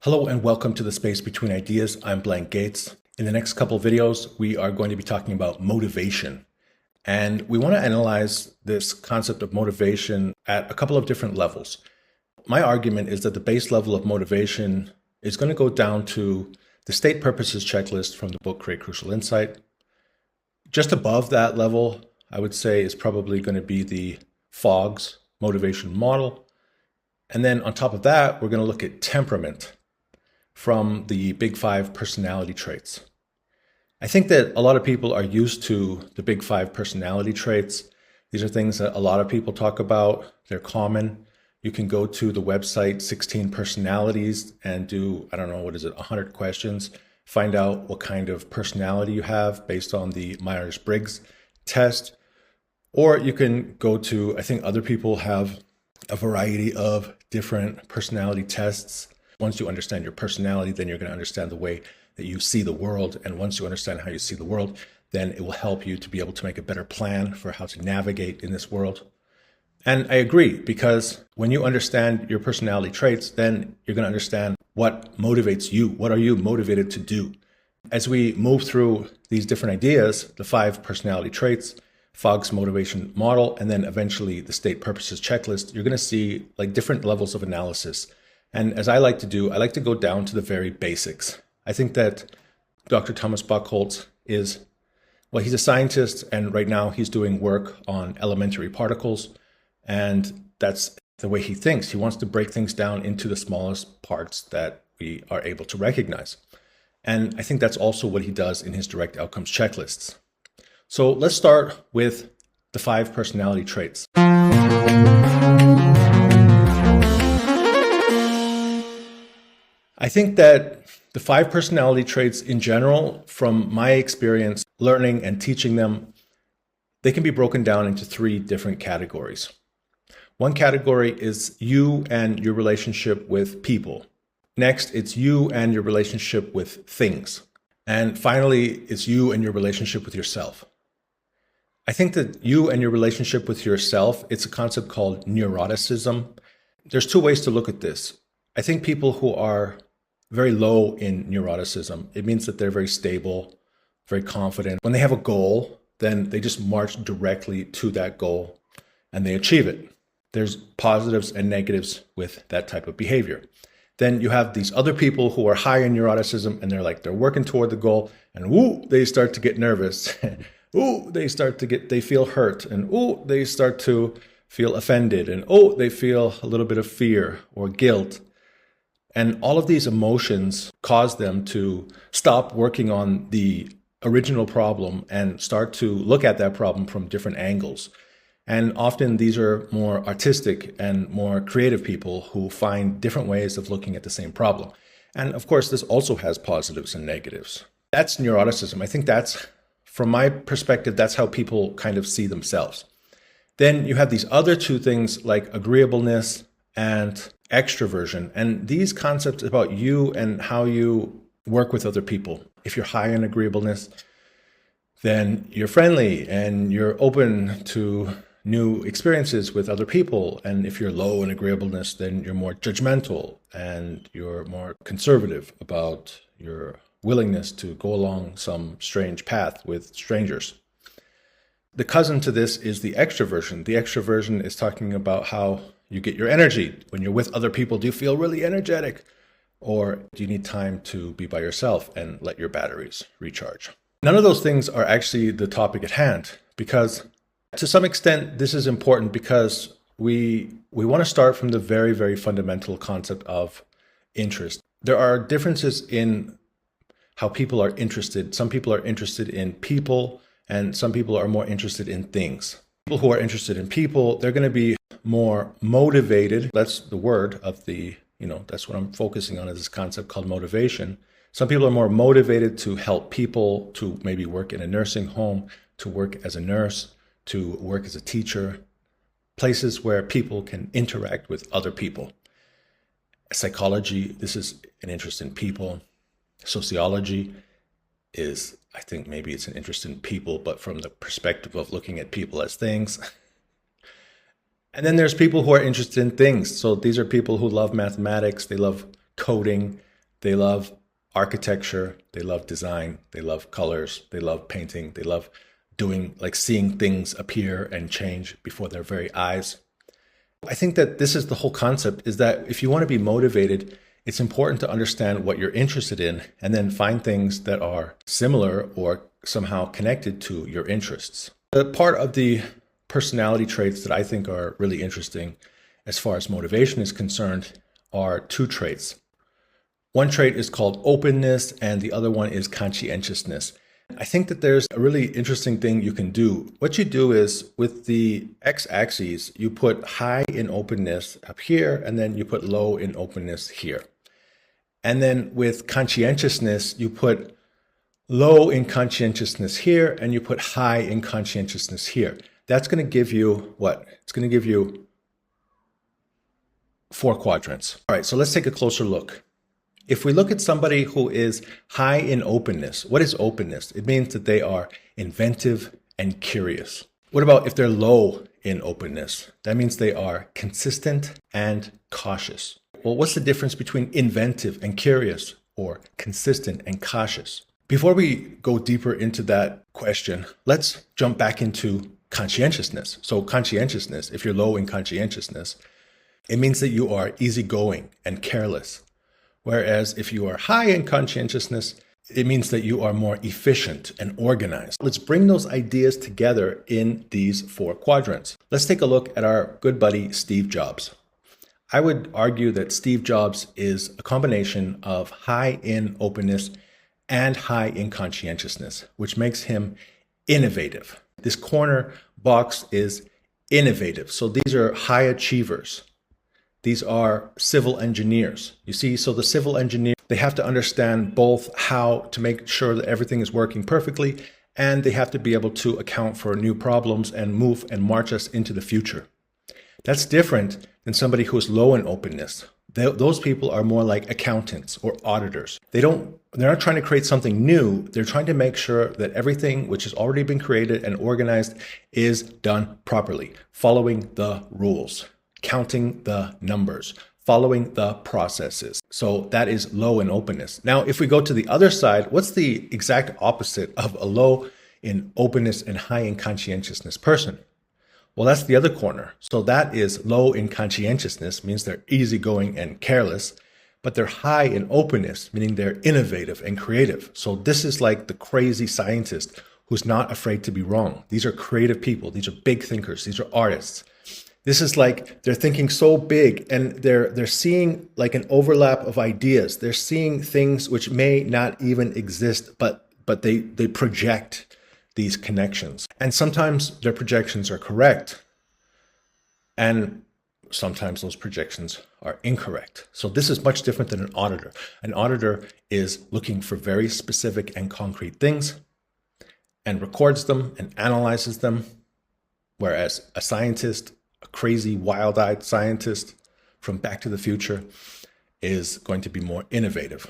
Hello and welcome to the Space Between Ideas. I'm Blaine Gates. In the next couple of videos, we are going to be talking about motivation. And we want to analyze this concept of motivation at a couple of different levels. My argument is that the base level of motivation is going to go down to the state purposes checklist from the book Create Crucial Insight. Just above that level, I would say, is probably going to be the Fogg's motivation model. And then on top of that, we're going to look at temperament from the Big Five personality traits. I think that a lot of people are used to the Big Five personality traits. These are things that a lot of people talk about. They're common. You can go to the website 16 Personalities and do, 100 questions, find out what kind of personality you have based on the Myers-Briggs test. Or you can go to, I think other people have a variety of different personality tests. Once you understand your personality, then you're going to understand the way that you see the world. And once you understand how you see the world, then it will help you to be able to make a better plan for how to navigate in this world. And I agree, because when you understand your personality traits, then you're going to understand what motivates you. What are you motivated to do? As we move through these different ideas, the 5 personality traits, Fogg's motivation model, and then eventually the state purposes checklist, you're going to see like different levels of analysis. And as I like to do, I like to go down to the very basics. I think that Dr. Thomas Buchholz he's a scientist, and right now he's doing work on elementary particles. And that's the way he thinks. He wants to break things down into the smallest parts that we are able to recognize. And I think that's also what he does in his direct outcomes checklists. So let's start with the 5 personality traits. I think that the 5 personality traits in general, from my experience learning and teaching them, they can be broken down into 3 different categories. One category is you and your relationship with people. Next, it's you and your relationship with things. And finally, it's you and your relationship with yourself. I think that you and your relationship with yourself, it's a concept called neuroticism. There's 2 ways to look at this. I think people who are very low in neuroticism, it means that they're very stable, very confident. When they have a goal, then they just march directly to that goal and they achieve it. There's positives and negatives with that type of behavior. Then you have these other people who are high in neuroticism, and they're working toward the goal, and they start to get nervous. They feel hurt, and they start to feel offended, and they feel a little bit of fear or guilt. And all of these emotions cause them to stop working on the original problem and start to look at that problem from different angles. And often these are more artistic and more creative people who find different ways of looking at the same problem. And of course, this also has positives and negatives. That's neuroticism. I think that's, from my perspective, that's how people kind of see themselves. Then you have these other 2 things like agreeableness and extroversion. And these concepts about you and how you work with other people. If you're high in agreeableness, then you're friendly and you're open to new experiences with other people. And if you're low in agreeableness, then you're more judgmental and you're more conservative about your willingness to go along some strange path with strangers. The cousin to this is the extroversion. The extroversion is talking about how you get your energy. When you're with other people, do you feel really energetic? Or do you need time to be by yourself and let your batteries recharge? None of those things are actually the topic at hand, because to some extent, this is important because we want to start from the very, very fundamental concept of interest. There are differences in how people are interested. Some people are interested in people, and some people are more interested in things. People who are interested in people, they're going to be more motivated. That's the word of that's what I'm focusing on, is this concept called motivation. Some people are more motivated to help people, to maybe work in a nursing home, to work as a nurse, to work as a teacher, places where people can interact with other people. Psychology, this is an interest in people. Sociology is, I think maybe it's an interest in people, but from the perspective of looking at people as things. And then there's people who are interested in things. So these are people who love mathematics, they love coding, They love architecture, they love design, they love colors, they love painting, they love doing, like seeing things appear and change before their very eyes. I think that this is the whole concept, is that if you want to be motivated, it's important to understand what you're interested in and then find things that are similar or somehow connected to your interests. The part of the personality traits that I think are really interesting as far as motivation is concerned are two traits. One trait is called openness and the other one is conscientiousness. I think that there's a really interesting thing you can do. What you do is with the x-axis, you put high in openness up here, and then you put low in openness here. And then with conscientiousness, you put low in conscientiousness here, and you put high in conscientiousness here. That's going to give you what? It's going to give you 4 quadrants. All right, so let's take a closer look. If we look at somebody who is high in openness, what is openness? It means that they are inventive and curious. What about if they're low in openness? That means they are consistent and cautious. Well, what's the difference between inventive and curious, or consistent and cautious? Before we go deeper into that question, let's jump back into conscientiousness. So conscientiousness, if you're low in conscientiousness, it means that you are easygoing and careless. Whereas if you are high in conscientiousness, it means that you are more efficient and organized. Let's bring those ideas together in these 4 quadrants. Let's take a look at our good buddy, Steve Jobs. I would argue that Steve Jobs is a combination of high in openness and high in conscientiousness, which makes him innovative. This corner box is innovative. So these are high achievers. These are civil engineers. You see, so the civil engineer, they have to understand both how to make sure that everything is working perfectly, and they have to be able to account for new problems and move and march us into the future. That's different than somebody who is low in openness. Those people are more like accountants or auditors. They're not trying to create something new. They're trying to make sure that everything which has already been created and organized is done properly, following the rules, counting the numbers, following the processes. So that is low in openness. Now, if we go to the other side, what's the exact opposite of a low in openness and high in conscientiousness person? Well, that's the other corner. So that is low in conscientiousness, means they're easygoing and careless, but they're high in openness, meaning they're innovative and creative. So this is like the crazy scientist who's not afraid to be wrong. These are creative people. These are big thinkers. These are artists. This is like they're thinking so big, and they're seeing like an overlap of ideas. They're seeing things which may not even exist, but they project these connections. And sometimes their projections are correct, and sometimes those projections are incorrect. So this is much different than an auditor. An auditor is looking for very specific and concrete things and records them and analyzes them, whereas a scientist, a crazy, wild-eyed scientist from Back to the Future, is going to be more innovative.